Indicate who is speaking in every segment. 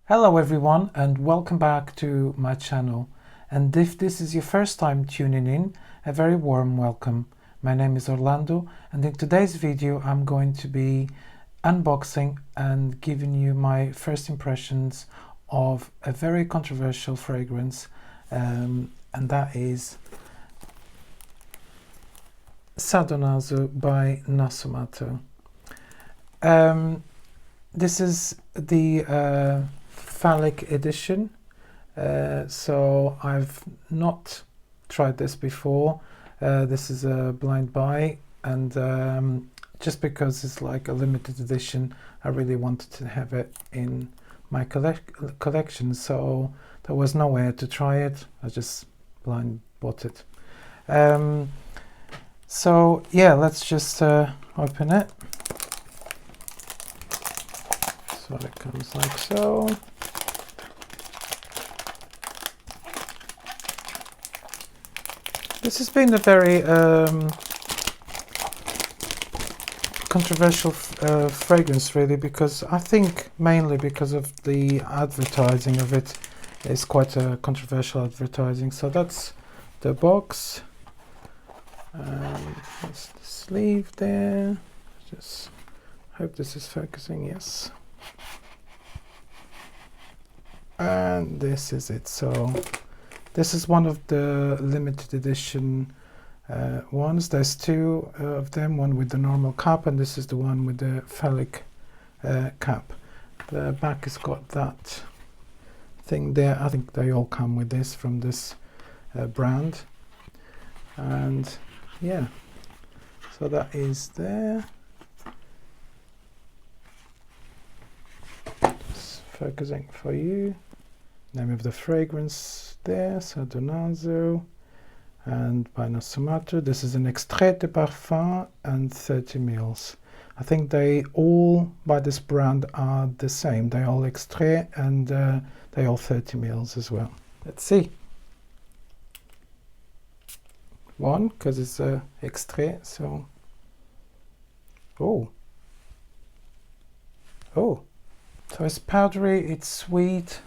Speaker 1: Hello everyone and welcome back to my channel, and if this is your first time tuning in, a very warm welcome. My name is Orlando, and in today's video I'm going to be unboxing and giving you my first impressions of a very controversial fragrance, and that is Sadonaso by Nasomato. This is the Phallic edition, so I've not tried this before. This is a blind buy, and just because it's like a limited edition, I really wanted to have it in my collection, so there was nowhere to try it. I just blind bought it. So yeah, let's just open it. So it comes like so. This has been a very controversial fragrance, really, because I think mainly because of the advertising of it. It's quite a controversial advertising. So that's the box. That's the sleeve there. Just hope this is focusing. Yes. And this is it. So this is one of the limited edition ones. There's two of them, one with the normal cap, and this is the one with the Phallic cap. The back has got that thing there. I think they all come with this from this brand. And yeah, so that is there. Just focusing for you. Name of the fragrance there, Sadonaso, and by Nasomato. This is an Extrait de Parfum and 30 ml. I think they all, by this brand, are the same. They all Extrait, and they all 30 ml as well. Let's see. One, because it's a Extrait, so... Oh, so it's powdery, it's sweet.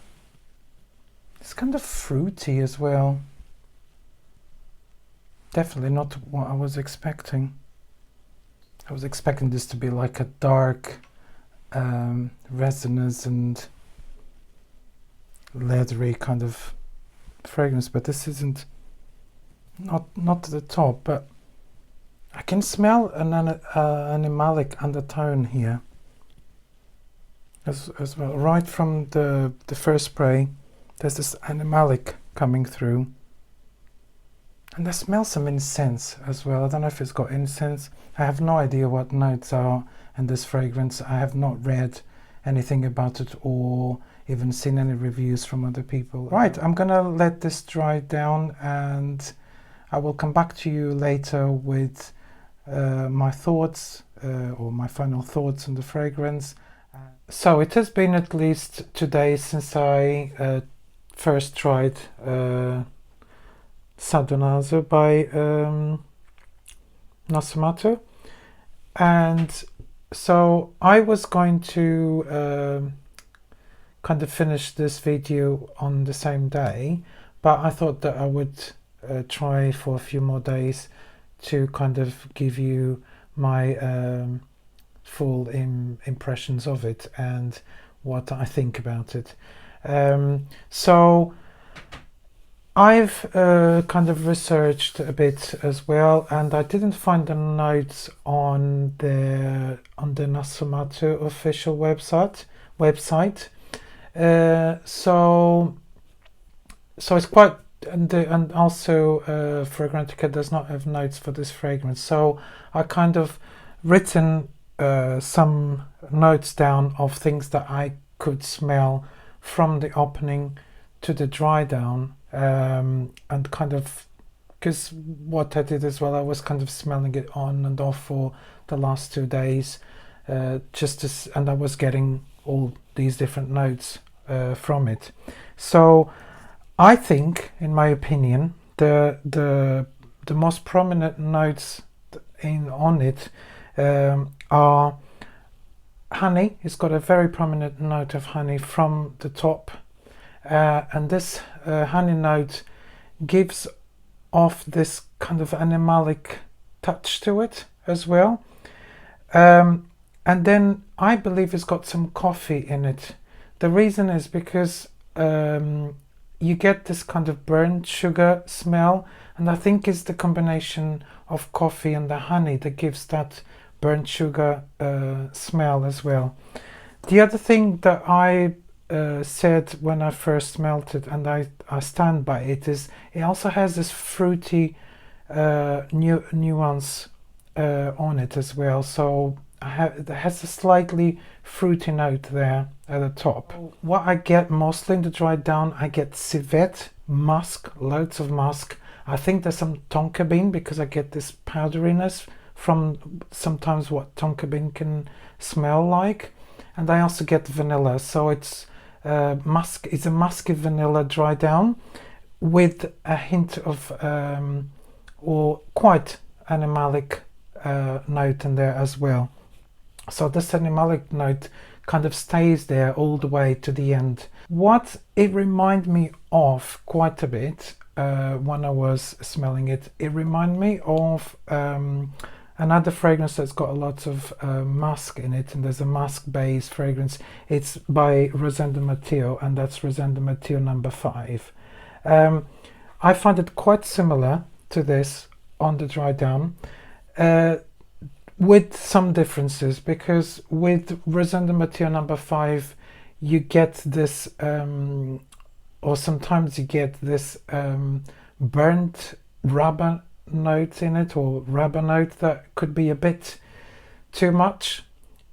Speaker 1: It's kind of fruity as well. Definitely not what I was expecting. I was expecting this to be like a dark, resinous and leathery kind of fragrance, but this isn't. Not to the top, but I can smell an animalic undertone here as well. Right from the first spray, there's this animalic coming through, and I smell some incense as well. I don't know if it's got incense. I have no idea what notes are in this fragrance. I have not read anything about it or even seen any reviews from other people. Right, I'm gonna let this dry down, and I will come back to you later with my thoughts or my final thoughts on the fragrance. So it has been at least 2 days since I first tried Sadonaso by Nasomato, and so I was going to kind of finish this video on the same day, but I thought that I would try for a few more days to kind of give you my full impressions of it and what I think about it. So I've kind of researched a bit as well, and I didn't find the notes on the Nasomato official website. So it's quite, and also Fragrantica does not have notes for this fragrance. So I kind of written some notes down of things that I could smell from the opening to the dry down, and kind of, because what I did as well, I was kind of smelling it on and off for the last 2 days, and I was getting all these different notes from it. So I think, in my opinion, the most prominent notes on it are honey. It's got a very prominent note of honey from the top, and this honey note gives off this kind of animalic touch to it as well. And then I believe it's got some coffee in it. The reason is because you get this kind of burnt sugar smell, and I think it's the combination of coffee and the honey that gives that burnt sugar smell as well. The other thing that I said when I first smelled it, and I stand by it, is it also has this fruity nuance on it as well. So it has a slightly fruity note there at the top. What I get mostly in the dry down, I get civet, musk, loads of musk. I think there's some tonka bean because I get this powderiness from sometimes what tonka bean can smell like. And I also get vanilla, so it's musk. It's a musky vanilla dry down with a hint of or quite animalic note in there as well. So this animalic note kind of stays there all the way to the end. What it reminded me of quite a bit when I was smelling it, it reminded me of another fragrance that's got a lot of musk in it, and there's a musk-based fragrance. It's by Rosenda Matteo, and that's Rosenda Matteo number 5. I find it quite similar to this on the dry down, with some differences, because with Rosenda Matteo number 5 you get this or sometimes you get this burnt rubber note in it, or rubber note that could be a bit too much,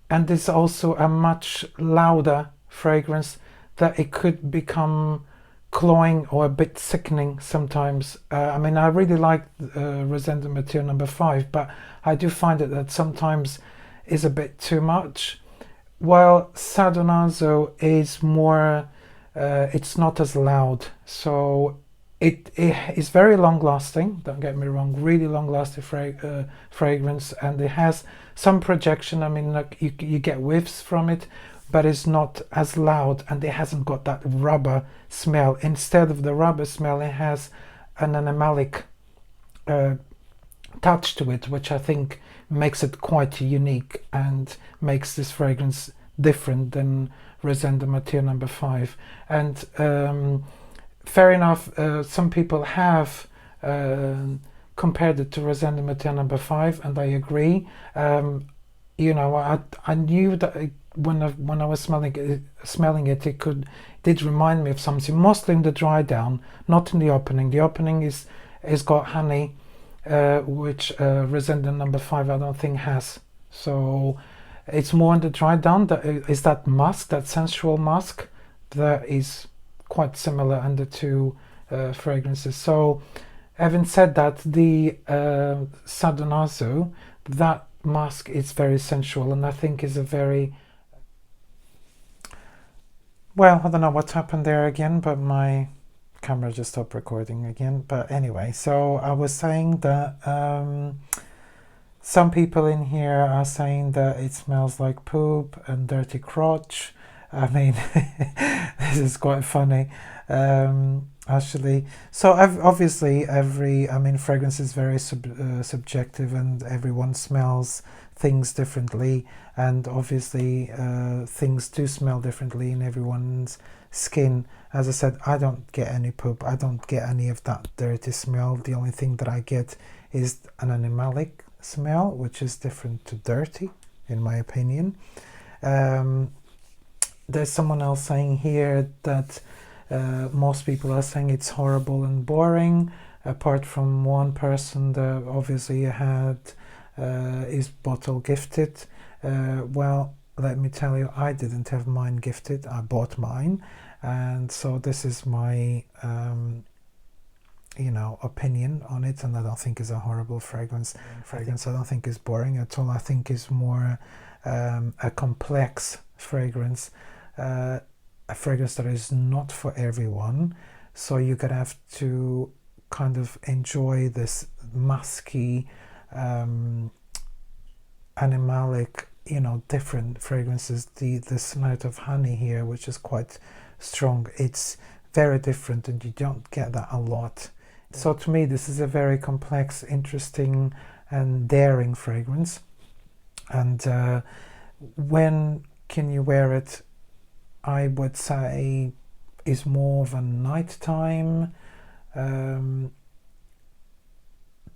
Speaker 1: and there's also a much louder fragrance that it could become cloying or a bit sickening sometimes. I mean, I really like Rosenda Matteo number 5, but I do find it that sometimes is a bit too much, while Sadonaso is more it's not as loud, so it is very long lasting, don't get me wrong, really long lasting fragrance, and it has some projection. I mean, like you get whiffs from it, but it's not as loud, and it hasn't got that rubber smell. Instead of the rubber smell, it has an animalic touch to it, which I think makes it quite unique and makes this fragrance different than Rosenda Matteo number 5. And fair enough, some people have compared it to Rosenda Matteo number 5, and I agree. You know, I knew that when I was smelling it, it did remind me of something, mostly in the dry down, not in the opening. The opening is got honey, which Rosenda number 5 I don't think has. So it's more in the dry down that is that musk, that sensual musk, that is quite similar in the two fragrances. So having said that, the Sadonaso, that musk is very sensual, and I think is a very, well, I don't know what's happened there again, but my camera just stopped recording again. But anyway, so I was saying that some people in here are saying that it smells like poop and dirty crotch. I mean, this is quite funny, actually. So obviously fragrance is very subjective, and everyone smells things differently, and obviously things do smell differently in everyone's skin. As I said, I don't get any poop, I don't get any of that dirty smell. The only thing that I get is an animalic smell, which is different to dirty, in my opinion. There's someone else saying here that most people are saying it's horrible and boring, apart from one person that obviously had his bottle gifted. Well, let me tell you, I didn't have mine gifted, I bought mine, and so this is my opinion on it, and I don't think it's a horrible fragrance. I don't think it's boring at all. I think it's more a complex fragrance, a fragrance that is not for everyone, so you're gonna have to kind of enjoy this musky animalic you know, different fragrances. This note of honey here, which is quite strong, it's very different, and you don't get that a lot. So to me, this is a very complex, interesting and daring fragrance. And when can you wear it? I would say is more of a nighttime,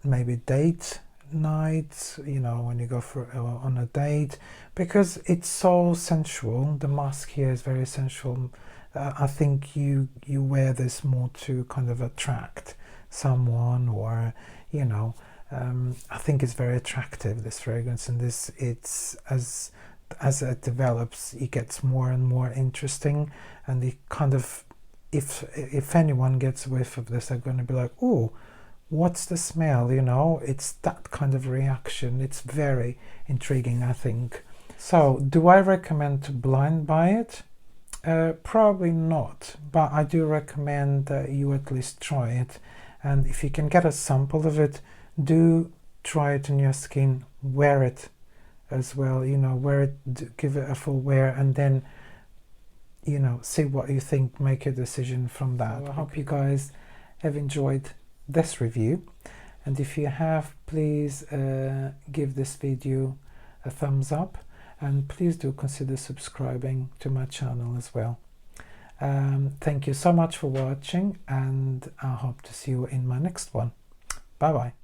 Speaker 1: maybe date night, you know, when you go for on a date, because it's so sensual. The musk here is very sensual. I think you wear this more to kind of attract someone, or you know, I think it's very attractive, this fragrance, and this, it's as it develops, it gets more and more interesting, and it kind of, if anyone gets a whiff of this, they're going to be like, oh, what's the smell, you know? It's that kind of reaction. It's very intriguing, I think. So do I recommend to blind buy it? Probably not, but I do recommend that you at least try it, and if you can get a sample of it, do try it on your skin, wear it as well, you know, wear it, give it a full wear, and then, you know, see what you think, make a decision from that. I hope you guys have enjoyed this review, and if you have, please give this video a thumbs up, and please do consider subscribing to my channel as well. Thank you so much for watching, and I hope to see you in my next one. Bye bye.